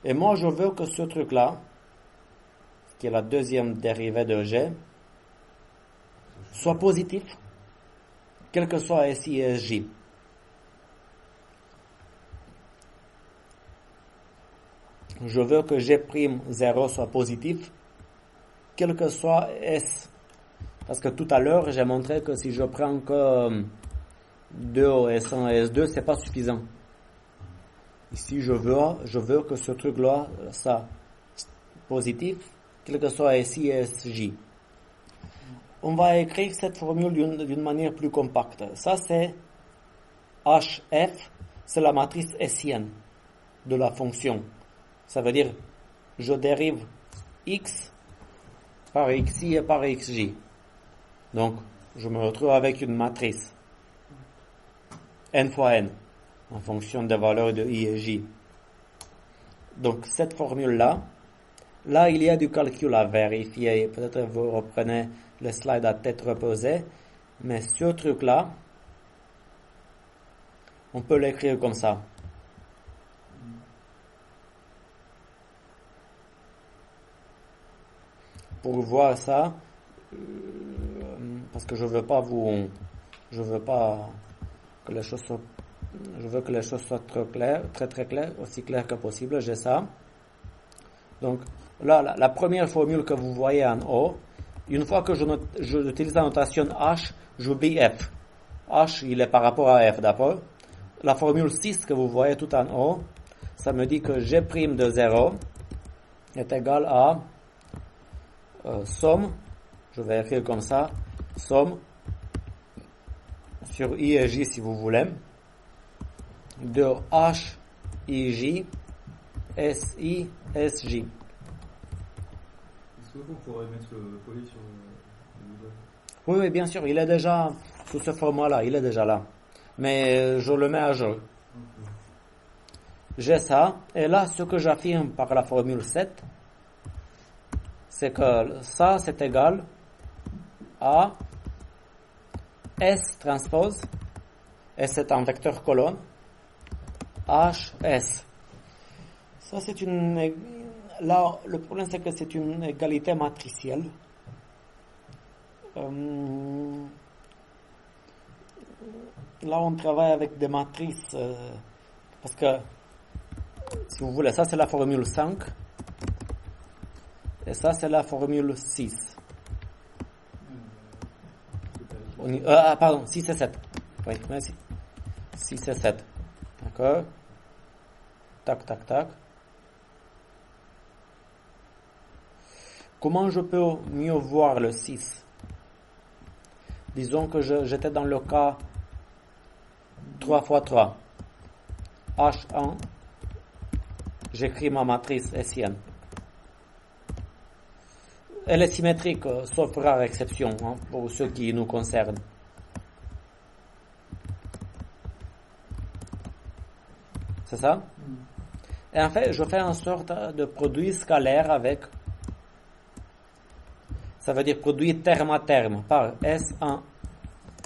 Et moi, je veux que ce truc-là, qui est la deuxième dérivée de G, soit positif, quel que soit SI et SJ. Je veux que G'0 soit positif, quel que soit S. Parce que tout à l'heure, j'ai montré que si je prends que 2 S1 et S2, c'est pas suffisant. Ici, je veux que ce truc-là, ça, positif, quel que soit SI et SJ. On va écrire cette formule d'une manière plus compacte. Ça, c'est HF, c'est la matrice hessienne de la fonction. Ça veut dire, je dérive x par xi et par xj. Donc, je me retrouve avec une matrice n fois n, en fonction des valeurs de i et j. Donc, cette formule-là, là, il y a du calcul à vérifier. Peut-être vous reprenez le slide à tête reposée, mais ce truc-là, on peut l'écrire comme ça. Pour voir ça, parce que je veux pas que les choses soient, je veux que les choses soient très claires, très claires, aussi claires que possible. J'ai ça. Donc là, la première formule que vous voyez en haut, une fois que j'utilise la notation H, j'oublie F. H, il est par rapport à F, d'accord? La formule 6 que vous voyez tout en haut, ça me dit que G' de 0 est égal à somme, je vais écrire comme ça, somme sur I et J si vous voulez, de H, I, J, S, I, S, J. Est-ce qu'on pourrait mettre le colis sur le Google? Oui, bien sûr, il est déjà sous ce format-là, il est déjà là. Mais je le mets à jour. J'ai ça, et là, ce que j'affirme par la formule 7, c'est que ça, c'est égal à S transpose, S c'est un vecteur colonne, HS. Ça, c'est une... Là, le problème, c'est que c'est une égalité matricielle. Là, on travaille avec des matrices, parce que, si vous voulez, ça, c'est la formule 5. Et ça, c'est la formule 6. Pardon, 6 et 7. Oui, merci. 6 et 7. D'accord. Tac, tac, tac. Comment je peux mieux voir le 6? Disons que j'étais dans le cas 3 fois 3. H1. J'écris ma matrice hessienne. Elle est symétrique, sauf rare exception, hein, pour ceux qui nous concernent. C'est ça? Et en fait, je fais en sorte de produit scalaire avec, ça veut dire produit terme à terme, par S1.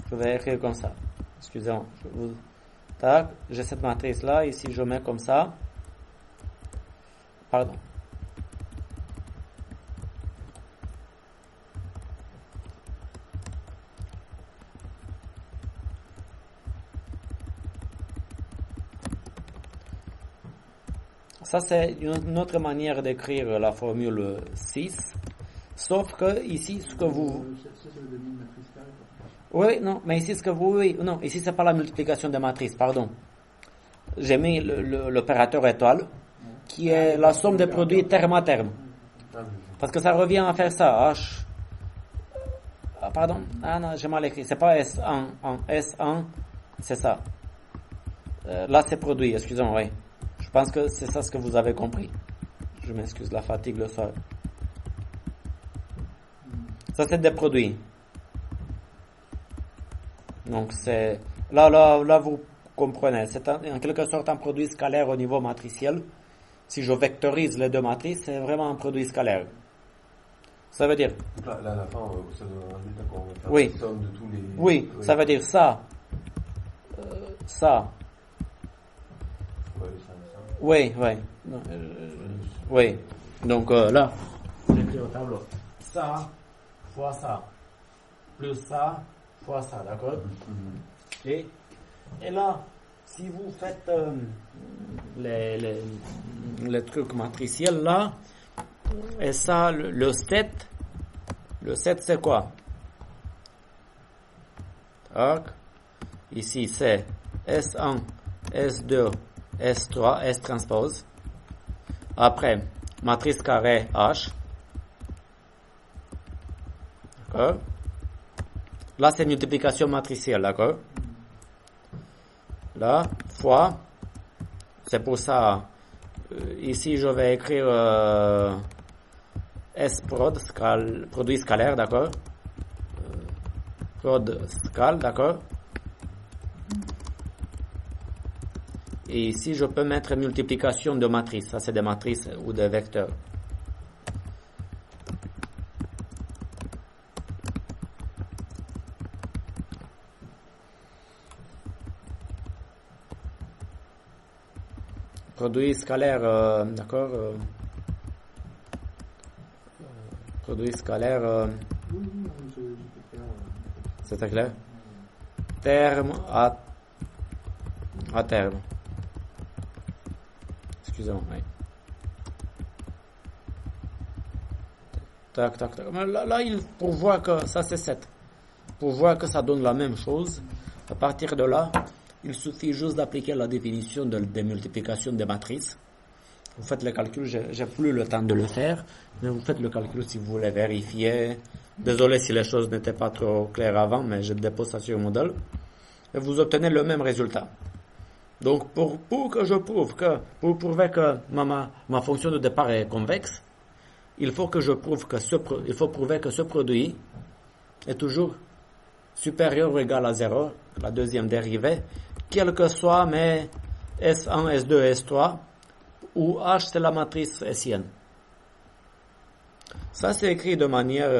Je vais écrire comme ça. Excusez-moi. Tac, j'ai cette matrice-là, ici je mets comme ça. Pardon. Ça, c'est une autre manière d'écrire la formule 6. Sauf que ici, ce que vous... Oui, non, mais ici, ce que vous... Oui, non, ici, c'est pas la multiplication des matrices, pardon. J'ai mis l'opérateur étoile, qui est la somme des produits terme à terme. Parce que ça revient à faire ça. H... pardon. Ah non, j'ai mal écrit. C'est pas S1. En S1, c'est ça. Là, c'est produit, excusez-moi, oui. Je pense que c'est ça ce que vous avez compris. Je m'excuse, la fatigue le soir. Ça, c'est des produits. Donc, c'est... Là, vous comprenez. C'est en quelque sorte un produit scalaire au niveau matriciel. Si je vectorise les deux matrices, c'est vraiment un produit scalaire. Ça veut dire... Là, à la fin, ça donne un résultat qu'on va faire oui. la somme de tous les... Oui, ça veut dire ça. Ça. Ouais, ça. Oui, oui. Non, Oui. Donc là, j'écris au tableau. Ça fois ça. Plus ça fois ça, d'accord? Et là, si vous faites les trucs matriciels là, et ça, le 7 c'est quoi? Tac. Ici c'est S1, S2, S3, S transpose. Après, matrice carrée H. D'accord? Là, c'est multiplication matricielle, d'accord? Là, fois. C'est pour ça, ici, je vais écrire S prod, produit scalaire, d'accord? Prod scal, d'accord? Et ici, je peux mettre multiplication de matrices. Ça, c'est des matrices ou des vecteurs. Produit scalaire, d'accord? Produit scalaire, c'est clair? Terme à terme. Excusez-moi, oui. Tac. Là, pour voir que ça c'est 7. Pour voir que ça donne la même chose, à partir de là, il suffit juste d'appliquer la définition de multiplication des matrices. Vous faites le calcul, j'ai plus le temps de le faire, mais vous faites le calcul si vous voulez vérifier. Désolé si les choses n'étaient pas trop claires avant, mais je dépose ça sur le modèle. Et vous obtenez le même résultat. Donc, pour prouver que ma fonction de départ est convexe, il faut prouver que ce produit est toujours supérieur ou égal à 0, la deuxième dérivée, quel que soit mes S1, S2, S3, où H c'est la matrice Sienne. Ça c'est écrit de manière...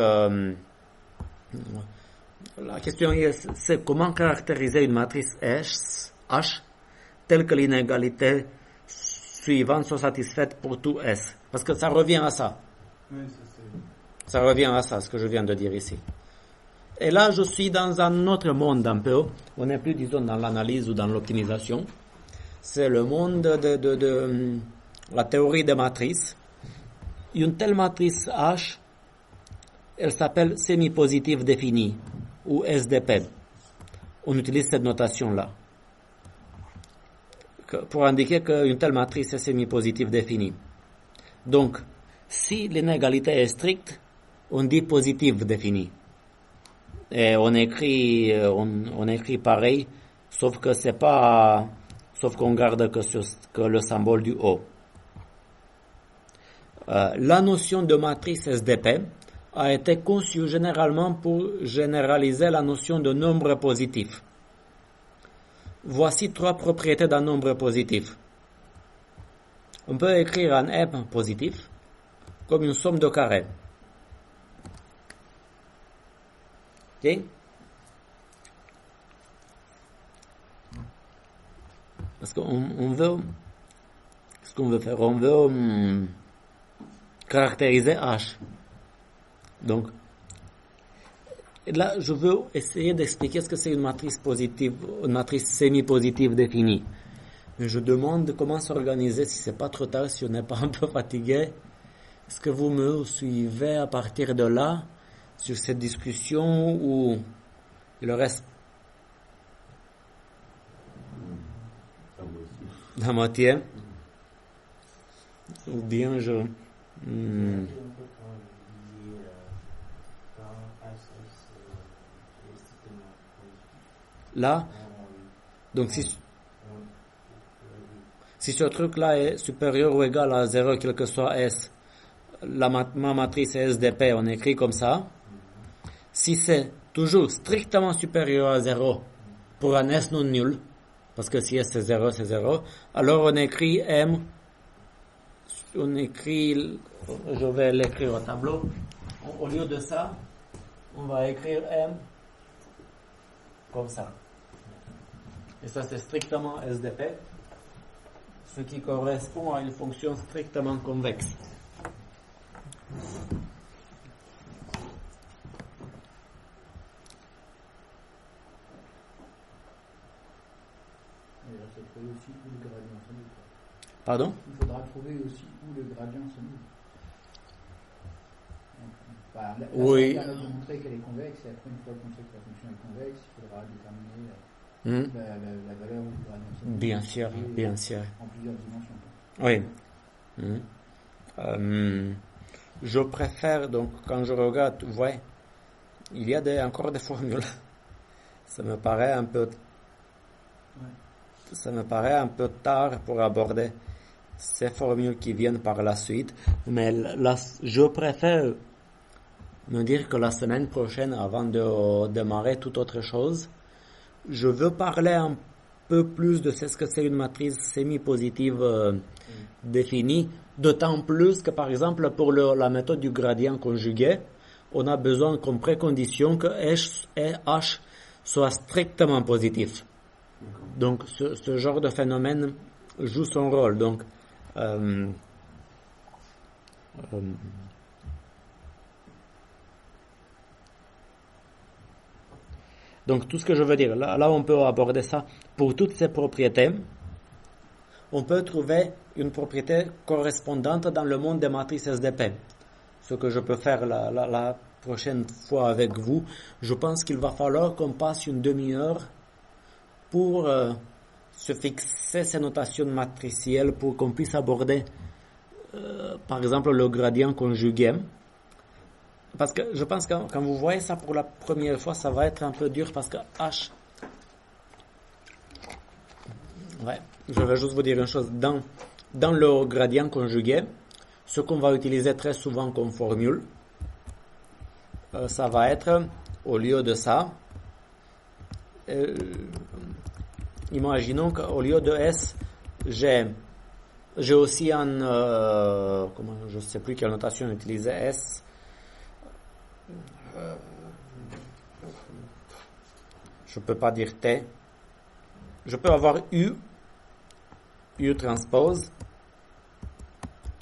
la question c'est comment caractériser une matrice H telle que l'inégalité suivante soit satisfaite pour tout S. Parce que ça revient à ça. Oui, ça revient à ça, ce que je viens de dire ici. Et là, je suis dans un autre monde un peu. On n'est plus, disons, dans l'analyse ou dans l'optimisation. C'est le monde de la théorie des matrices. Une telle matrice H, elle s'appelle semi-positive définie, ou SDP. On utilise cette notation-là pour indiquer qu'une telle matrice est semi-positive définie. Donc, si l'inégalité est stricte, on dit positive définie. Et on écrit pareil, sauf qu'on garde que le symbole du O. La notion de matrice SDP a été conçue généralement pour généraliser la notion de nombre positif. Voici 3 propriétés d'un nombre positif. On peut écrire un M positif comme une somme de carrés. Ok? Parce qu'on veut, ce qu'on veut faire, on veut caractériser H. Donc, là, je veux essayer d'expliquer ce que c'est une matrice positive, une matrice semi-positive définie. Mais je demande comment s'organiser si c'est pas trop tard, si on n'est pas un peu fatigué. Est-ce que vous me suivez à partir de là sur cette discussion ou il reste la moitié? Ou bien je... Là, donc si ce truc-là est supérieur ou égal à 0, quel que soit S, ma matrice est SDP, on écrit comme ça. Si c'est toujours strictement supérieur à 0 pour un S non nul, parce que si S c'est 0, c'est 0, alors on écrit M, je vais l'écrire au tableau, au lieu de ça, on va écrire M comme ça. Et ça c'est strictement SDP. ce qui correspond à une fonction strictement convexe. Aussi où le gradient se trouve. Pardon? Il faudra trouver aussi où le gradient se trouve. Oui. On a montré qu'elle est convexe, et après, une fois qu'on sait que la fonction est convexe, il faudra déterminer la valeur où le gradient se trouve. Bien sûr, bien sûr. En plusieurs dimensions. Oui. Je préfère, donc, quand je regarde, vous voyez, il y a encore des formules. Ça me paraît un peu tard pour aborder ces formules qui viennent par la suite, mais je préfère me dire que la semaine prochaine, avant de démarrer toute autre chose, je veux parler un peu plus de ce que c'est une matrice semi-positive définie, d'autant plus que, par exemple, pour la méthode du gradient conjugué, on a besoin comme précondition que H soit strictement positif. Donc, ce genre de phénomène joue son rôle. Donc, tout ce que je veux dire, là on peut aborder ça. Pour toutes ces propriétés, on peut trouver une propriété correspondante dans le monde des matrices SDP. Ce que je peux faire la prochaine fois avec vous. Je pense qu'il va falloir qu'on passe une demi-heure pour se fixer ces notations matricielles pour qu'on puisse aborder, par exemple, le gradient conjugué. Parce que je pense que quand vous voyez ça pour la première fois, ça va être un peu dur parce que H... Ouais, je vais juste vous dire une chose. Dans le gradient conjugué, ce qu'on va utiliser très souvent comme formule, ça va être, au lieu de ça, imaginons qu'au lieu de S, j'ai aussi je ne sais plus quelle notation utiliser S. Je peux pas dire T. Je peux avoir U transpose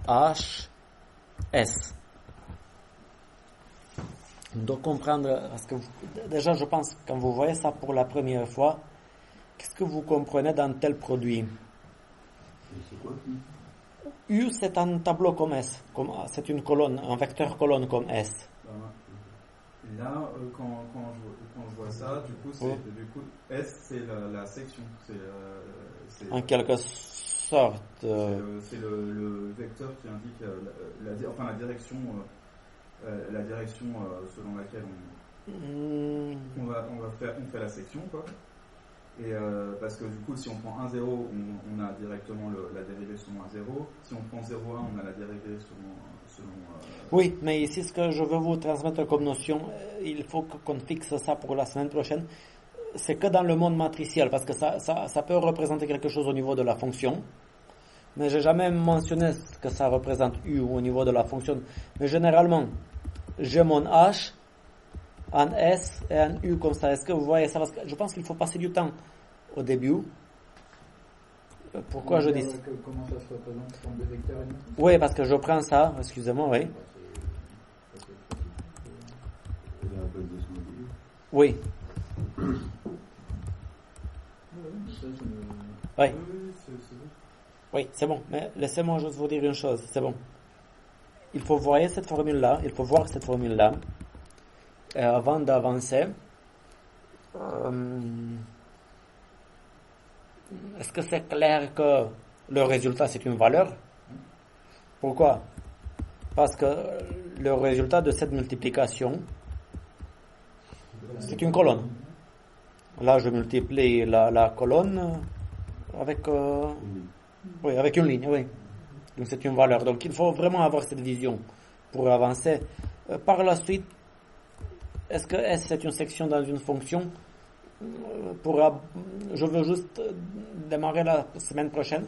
H S. Donc comprendre, parce que déjà je pense que quand vous voyez ça pour la première fois, qu'est-ce que vous comprenez dans tel produit? C'est quoi U c'est un tableau comme S, c'est une colonne, un vecteur colonne comme S. Là, quand je vois ça, du coup, S c'est la section. C'est en quelque sorte. C'est le vecteur qui indique la direction selon laquelle on fait la section, quoi. Et parce que du coup, si on prend 1, 0, on a directement la dérivée selon 1, 0. Si on prend 0, 1, on a la dérivée selon Oui, mais ici, ce que je veux vous transmettre comme notion, il faut qu'on fixe ça pour la semaine prochaine. C'est que dans le monde matriciel, parce que ça peut représenter quelque chose au niveau de la fonction. Mais j'ai jamais mentionné ce que ça représente U au niveau de la fonction. Mais généralement, j'ai mon H, un S et un U comme ça. Est-ce que vous voyez ça? Parce que je pense qu'il faut passer du temps au début. Pourquoi je dis ça? Comment ça se représente comme des vecteurs et matrices? Oui, parce que je prends ça, excusez-moi, oui. Oui. Oui. Oui, c'est bon. Mais laissez-moi juste vous dire une chose. C'est bon. Il faut voir cette formule-là. Et avant d'avancer, est-ce que c'est clair que le résultat c'est une valeur? Pourquoi? Parce que le résultat de cette multiplication, c'est une colonne. Là, je multiplie la colonne avec avec une ligne, oui. Donc c'est une valeur. Donc il faut vraiment avoir cette vision pour avancer. Par la suite, est-ce que S c'est une section dans une fonction? Je veux juste démarrer la semaine prochaine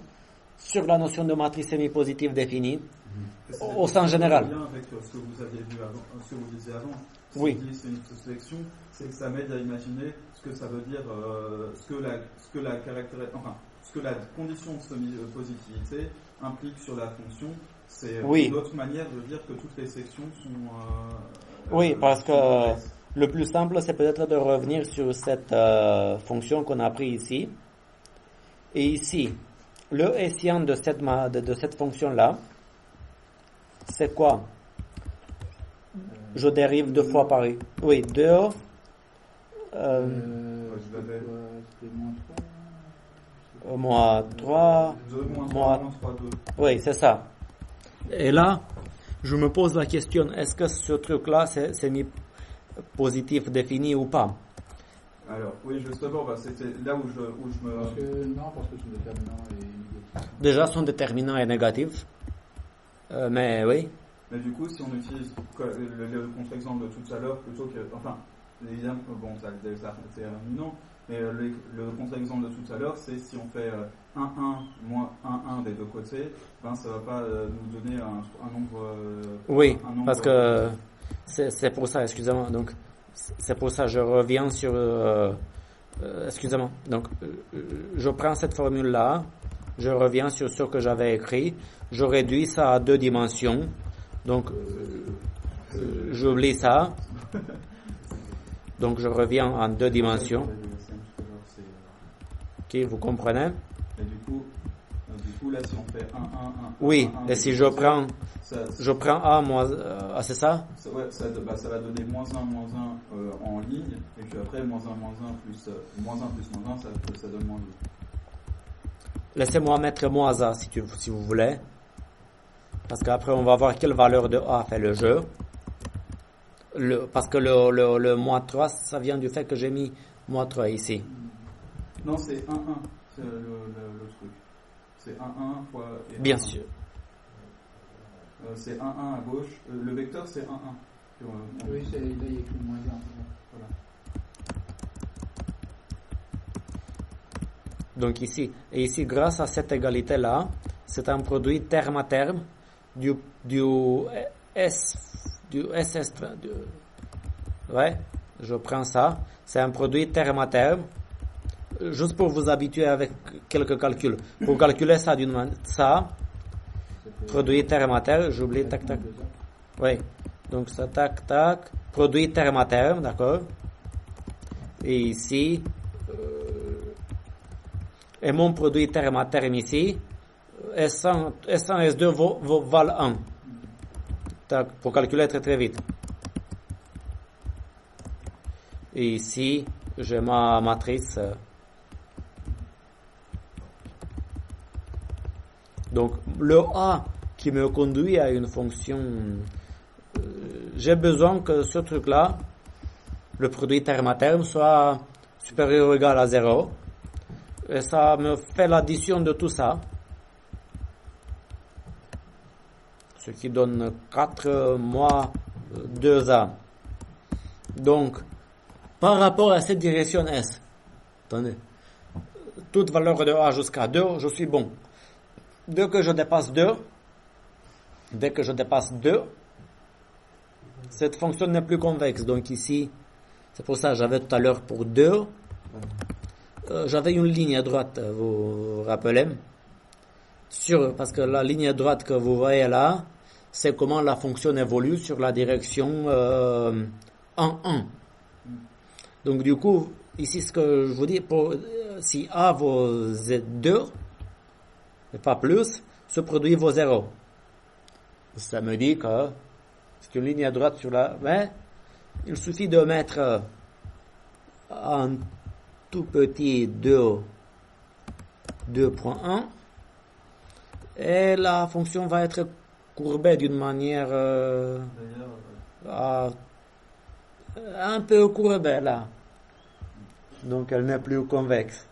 sur la notion de matrice semi-positive définie au sens général. C'est bien avec ce que vous aviez vu avant, ce que vous disiez avant. Si oui. on dit c'est une sélection, c'est que ça m'aide à imaginer ce que ça veut dire, ce ce que la condition de semi-positivité implique sur la fonction, c'est Oui. d'autres manières de dire que toutes les sections sont... Oui, parce que convexes. le plus simple, c'est peut-être de revenir sur cette fonction qu'on a prise ici. Et ici, le Hessian de cette fonction-là, c'est quoi? Je dérive 2 fois Paris. Oui, 2. Je l'avais. C'était -3. Moins 3. 2 moins 3, Moi- moins 3, 2. Oui, c'est ça. Et là, je me pose la question, est-ce que ce truc-là, c'est semi-positif défini ou pas? Alors, oui, justement, c'était là où je me... Parce que son déterminant est négatif. Déjà, son déterminant est négatif. Mais oui. Mais du coup, si on utilise le contre-exemple de tout à l'heure, plutôt que... Enfin, évidemment, bon, ça c'est non, mais le contre-exemple de tout à l'heure, c'est si on fait 1, 1, moins 1, 1 des deux côtés, ben, ça va pas nous donner un nombre... Oui, un nombre- parce que c'est pour ça, excusez-moi. Donc, c'est pour ça je reviens sur... excusez-moi. Donc, je prends cette formule-là, je reviens sur ce que j'avais écrit, je réduis ça à 2 dimensions. Donc, j'oublie ça. Donc, je reviens en 2 dimensions. Ok, vous comprenez? Et du coup, là, si on fait 1, 1, 1... Oui, 1, 1, et si je prends A moins... c'est ça? Ouais, ça va donner -1, -1 en ligne, et puis après, -1, -1 plus -1 plus -1, ça donne -2. Laissez-moi mettre moins A si vous voulez. Parce qu'après, on va voir quelle valeur de A fait le jeu. Parce que le moins 3, ça vient du fait que j'ai mis moins 3 ici. Non, c'est 1, 1, c'est le truc. C'est 1, 1 fois... et Bien 1, 1. sûr. C'est 1, 1 à gauche. Le vecteur, c'est 1, 1. Oui, là, il y a écrit -1. Voilà. Donc ici, et ici, grâce à cette égalité-là, c'est un produit terme à terme du SS. Ouais, je prends ça. C'est un produit terme à terme. Juste pour vous habituer avec quelques calculs. Pour calculer ça d'une manière, ça, produit terme à terme, j'oublie, tac, tac. Oui, donc ça, tac, tac, produit terme à terme, d'accord. Et ici, et mon produit terme à terme ici, S1, S2 valent 1. Tac, pour calculer très très vite. Et ici, j'ai ma matrice. Donc, le A qui me conduit à une fonction, j'ai besoin que ce truc-là, le produit terme à terme, soit supérieur ou égal à 0. Et ça me fait l'addition de tout ça. Ce qui donne 4 moins 2A. Donc, par rapport à cette direction S, attendez, toute valeur de A jusqu'à 2, je suis bon. Dès que je dépasse 2, cette fonction n'est plus convexe. Donc ici, c'est pour ça que j'avais tout à l'heure pour 2, j'avais une ligne à droite, vous vous rappelez? Parce que la ligne à droite que vous voyez là, c'est comment la fonction évolue sur la direction 1, 1. Donc du coup, ici ce que je vous dis, si A vaut 2, et pas plus, ce produit vaut 0. Ça me dit que c'est une ligne à droite sur la... Mais il suffit de mettre un tout petit 2.1 et la fonction va être courbée d'une manière un peu courbée là. Donc elle n'est plus convexe.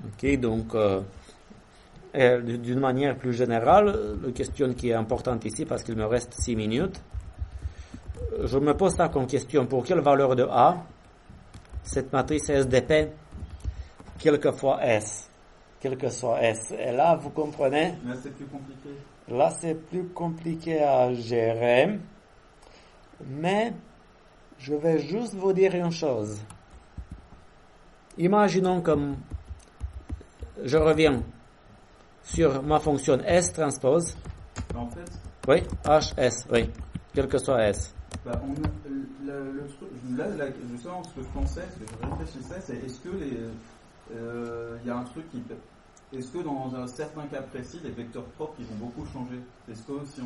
Ok, donc d'une manière plus générale, la question qui est importante ici, parce qu'il me reste 6 minutes, je me pose ça comme question, pour quelle valeur de A cette matrice SDP, quelquefois S, et là vous comprenez, Là c'est plus compliqué. Là c'est plus compliqué à gérer, mais je vais juste vous dire une chose. Imaginons que je reviens sur ma fonction S transpose. En fait, Oui, HS, oui, quel que soit S. bah, le truc, justement, ce que je pensais, ce que je réfléchissais, c'est est-ce que il y a un truc qui, est-ce que dans un certain cas précis, les vecteurs propres, ils vont beaucoup changer? Est-ce que si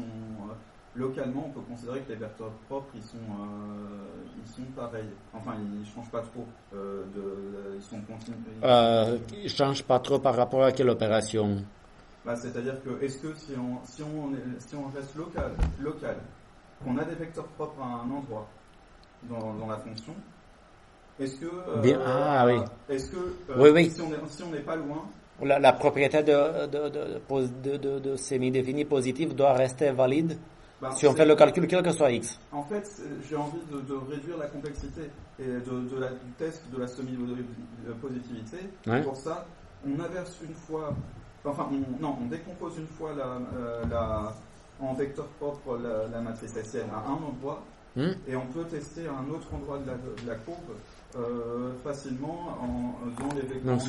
localement, on peut considérer que les vecteurs propres, ils sont pareils. Enfin, ils changent pas trop. Ils sont continus. Ils changent pas trop par rapport à quelle opération? Bah, c'est-à-dire que est-ce que si on reste local, qu'on a des vecteurs propres à un endroit dans la fonction, est-ce que oui. est-ce que Oui. si on n'est pas loin, La propriété de semi-défini positif doit rester valide si on fait le calcul quel que soit x. En fait, j'ai envie de réduire la complexité et du test de la semi-positivité. Ouais. Pour ça, on inverse une fois, on décompose une fois en vecteur propre la matrice SN à un endroit, et on peut tester à un autre endroit de la courbe facilement en faisant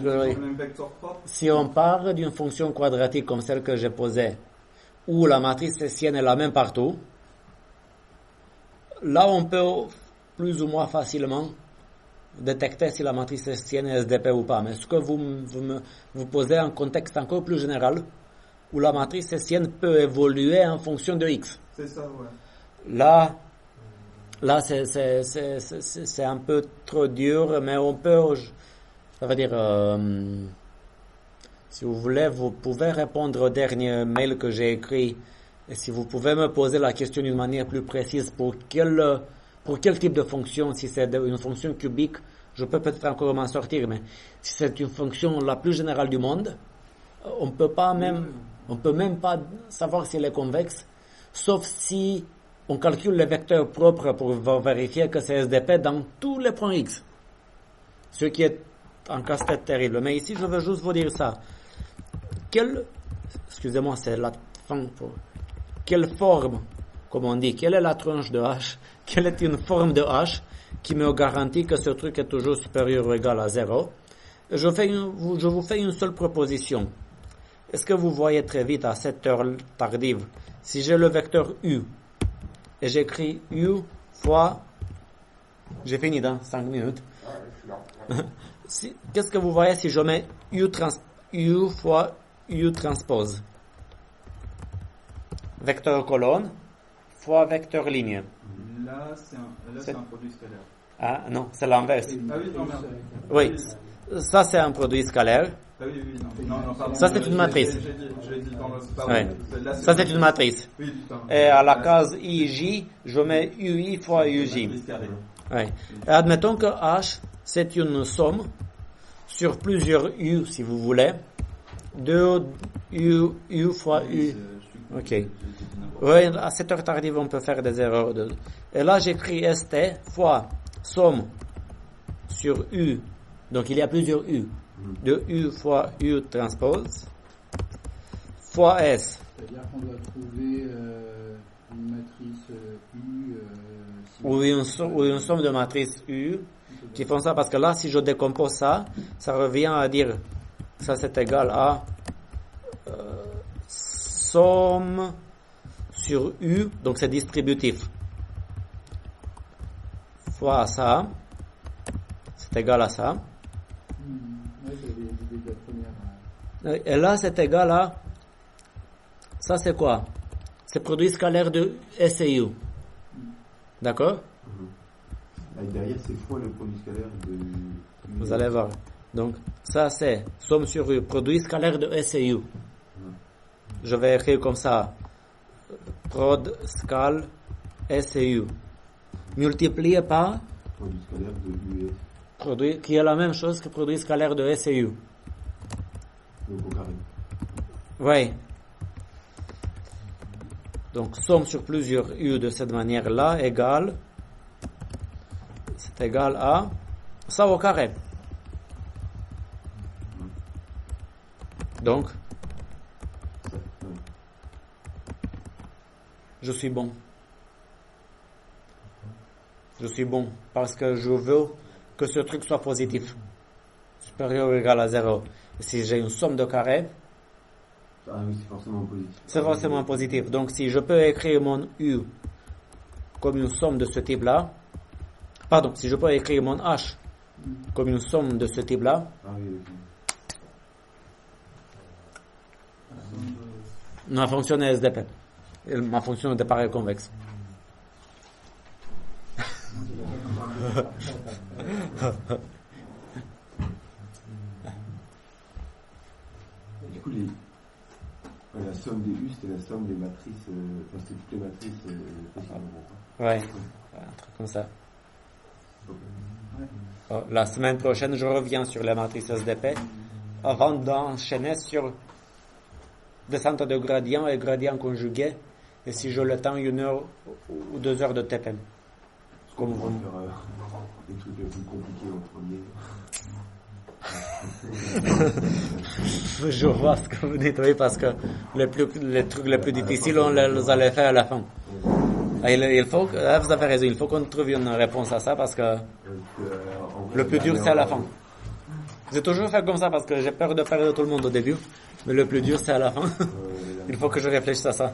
le même vecteur propre. Si on part d'une fonction quadratique comme celle que j'ai posée, où la matrice hessienne est la même partout, là on peut plus ou moins facilement détecter si la matrice hessienne est SDP ou pas. Mais ce que vous posez un contexte encore plus général, où la matrice hessienne peut évoluer en fonction de x. C'est ça, ouais. Là c'est un peu trop dur, mais on peut, ça veut dire, si vous voulez, vous pouvez répondre au dernier mail que j'ai écrit, et si vous pouvez me poser la question d'une manière plus précise, pour quel type de fonction, si c'est une fonction cubique, je peux peut-être encore m'en sortir, mais si c'est une fonction la plus générale du monde, on peut même pas savoir si elle est convexe, sauf si on calcule les vecteurs propres pour vérifier que c'est SDP dans tous les points X. Ce qui est un casse-tête terrible. Mais ici, je veux juste vous dire ça. Excusez-moi, c'est la fin. Quelle forme, comme on dit, quelle est la tranche de H? Quelle est une forme de H qui me garantit que ce truc est toujours supérieur ou égal à 0? Je vous fais une seule proposition. Est-ce que vous voyez très vite à cette heure tardive, si j'ai le vecteur U, et j'écris U fois... J'ai fini dans 5 minutes. Qu'est-ce que vous voyez si je mets U fois U transpose? Vecteur colonne fois vecteur ligne. Là, c'est un produit scalaire. Ah non, c'est l'inverse. Ah oui, non, merde. Oui, ça c'est un produit scalaire. Ah oui, non, pardon. Ça c'est une matrice. J'ai dit dans le... Ouais. Ça c'est une matrice. Oui, putain. Et à la case IJ, je mets UI fois UJ. Ouais. Et admettons que H, c'est une somme sur plusieurs U, si vous voulez, de U fois U. Ok. Oui, à cette heure tardive, on peut faire des erreurs. Et là, j'écris ST fois somme sur U. Donc, il y a plusieurs U. De U fois U transpose fois S. C'est-à-dire qu'on doit trouver une matrice U ou une somme de matrices U qui font ça, parce que là, si je décompose ça revient à dire, ça c'est égal à somme sur U, donc c'est distributif, fois ça, c'est égal à ça. Et là, c'est égal à, ça c'est quoi? C'est produit scalaire de S et U. D'accord? Et derrière, c'est fois le produit scalaire de... Vous allez voir. Donc, ça c'est somme sur U, produit scalaire de S et U. Je vais écrire comme ça. Prod scal S et U. Multiplié par... Produit scalaire de U et S. Produit, qui est la même chose que produit scalaire de S et U. Donc au carré. Oui. Donc, somme sur plusieurs U de cette manière-là égale, c'est égal à ça au carré. Donc, je suis bon. Je suis bon parce que je veux que ce truc soit positif. supérieur ou égal à 0. Si j'ai une somme de carrés, Ah oui, c'est forcément positif. c'est forcément positif. Donc si je peux écrire mon U comme une somme de ce type-là, pardon, si je peux écrire mon H comme une somme de ce type-là, Ah oui, ok. ma fonction est SDP. Et ma fonction de pareil convexe. Du coup, la somme des U, c'était la somme des matrices, enfin, c'était toutes les matrices possibles. Ouais, un truc comme ça. La semaine prochaine, je reviens sur les matrices SDP avant d'enchaîner sur descente de gradient et gradient conjugué. Et si j'ai le temps, 1 heure ou 2 heures de TPM. Comme on va faire des trucs les plus compliqués en premier. Je vois ce que vous dites, oui, parce que les trucs les plus difficiles, on les allait faire à la fin. Il faut, vous avez raison, il faut qu'on trouve une réponse à ça parce que le plus dur c'est à la fin. J'ai toujours fait comme ça parce que j'ai peur de perdre tout le monde au début, mais le plus dur c'est à la fin. Il faut que je réfléchisse à ça.